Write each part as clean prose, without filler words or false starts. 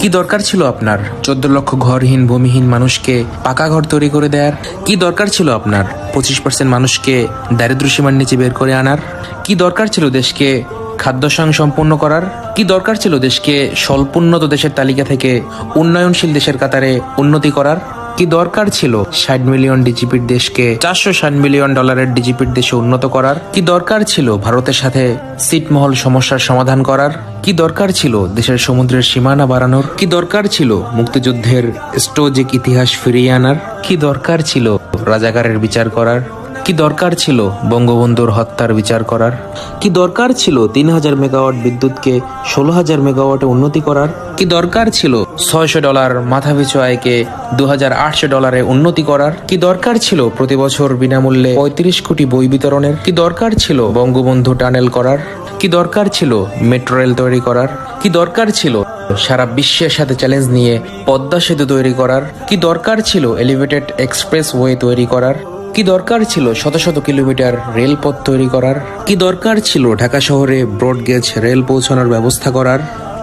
কি দরকার ছিল আপনার 14 লক্ষ ঘরহীন ভূমিহীন মানুষকে পাকা ঘর তৈরি করে দেওয়ার? কি দরকার ছিল আপনার 25% মানুষকে দারিদ্র্য সীমার নিচে বের করে আনার? কি দরকার ছিল দেশকে খাদ্য সম্পন্ন করার? কি দরকার ছিল দেশকে স্বল্পোন্নত দেশের তালিকা থেকে উন্নয়নশীল দেশের কাতারে উন্নতি করার? কি দরকার ছিল 60 মিলিয়ন ডিজিপির দেশকে 460 মিলিয়ন ডলারের ডিজিপির দেশে উন্নত করার? কি দরকার ছিল ভারতের সাথে ছিটমহল সমস্যার সমাধান করার? কি দরকার ছিল দেশের সমুদ্রের সীমানা বাড়ানোর? কি দরকার ছিল মুক্তিযুদ্ধের স্টোজিক ইতিহাস ফিরিয়ে আনার? কি দরকার ছিল রাজাকারের বিচার করার? কি দরকার ছিল বঙ্গবন্ধুর হত্যার বিচার করার? কি দরকার ছিল 3000 মেগাওয়াট বিদ্যুৎকে 16,000 মেগাওয়াটে উন্নতি করার? কি দরকার ছিল $600 মাথাপিছু আয়কে $2,800 উন্নতি করার? কি দরকার ছিল প্রতি বছর বিনামূল্যে 35 কোটি বই বিতরণের? কি দরকার ছিল বঙ্গবন্ধু টানেল করার? কি দরকার ছিল মেট্রো রেল তৈরি করার? কি দরকার ছিল সারা বিশ্বের সাথে চ্যালেঞ্জ নিয়ে পদ্মা সেতু তৈরি করার? কি দরকার ছিল এলিভেটেড এক্সপ্রেস ওয়ে তৈরি করার? কি দরকার ছিল শত শত কিলোমিটার রেলপথ তৈরি করার? কি দরকার ছিল ঢাকা শহরে ব্রডগেজ রেল পৌঁছানোর ব্যবস্থা করার?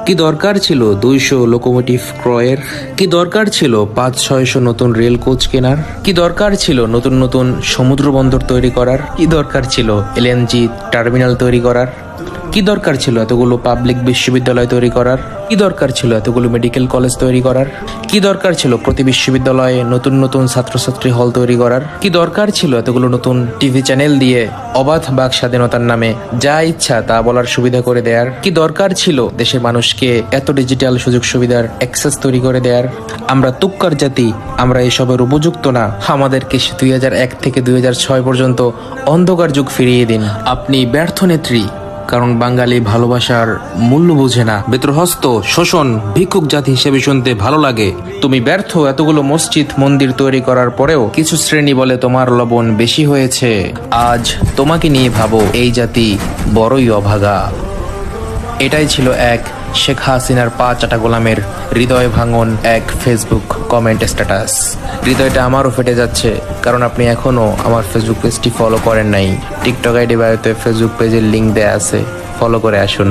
কি দরকার ছিল 200 লোকোমোটিভ ক্রয়ের? কি দরকার ছিল 500-600 নতুন রেল কোচ কেনার? কি দরকার ছিল নতুন নতুন সমুদ্র বন্দর তৈরি করার? কি দরকার ছিল এলএনজি টার্মিনাল তৈরি করার? কি দরকার ছিল এতগুলো পাবলিক বিশ্ববিদ্যালয় তৈরি করার? কি দরকার ছিল এতগুলো মেডিকেল কলেজ তৈরি করার? কি দরকার ছিল প্রতি বিশ্ববিদ্যালয়ে নতুন নতুন ছাত্রছাত্রী হল তৈরি করার? কি দরকার ছিল এতগুলো নতুন টিভি চ্যানেল দিয়ে অবাধ বাক স্বাধীনতার নামে যা ইচ্ছা তা বলার সুবিধা করে দেয়ার? কি দরকার ছিল দেশের মানুষকে এত ডিজিটাল সুযোগ সুবিধার অ্যাক্সেস তৈরি করে দেয়ার? আমরা তুক্কার জাতি, আমরা এসবের উপযুক্ত না। আমাদেরকে 2001 থেকে 2006 পর্যন্ত অন্ধকার যুগ ফিরিয়ে দিন। আপনি ব্যর্থ নেত্রী, কারণ বাঙালি ভালোবাসার মূল্য বুঝে না। বেত্রহস্ত শোষণ ভিক্ষুক জাতি হিসেবে শুনতে ভালো লাগে। তুমি ব্যর্থ এতগুলো মসজিদ মন্দির তৈরি করার পরেও কিছু শ্রেণী বলে তোমার লবণ বেশি হয়েছে। আজ তোমাকে নিয়ে ভাবো, এই জাতি বড়ই অভাগা। এটাই ছিল এক শেখ হাসিনার পা চাটা গোলামের হৃদয় ভাঙন এক ফেসবুক কমেন্ট স্ট্যাটাস। হৃদয়টা আমারও ফেটে যাচ্ছে, কারণ আপনি এখনো আমার ফেসবুক পেজটি ফলো করেন নাই। টিকটক আইডি বায়োতে ফেসবুক পেজের লিংক দেয়া আছে, ফলো করে আসুন।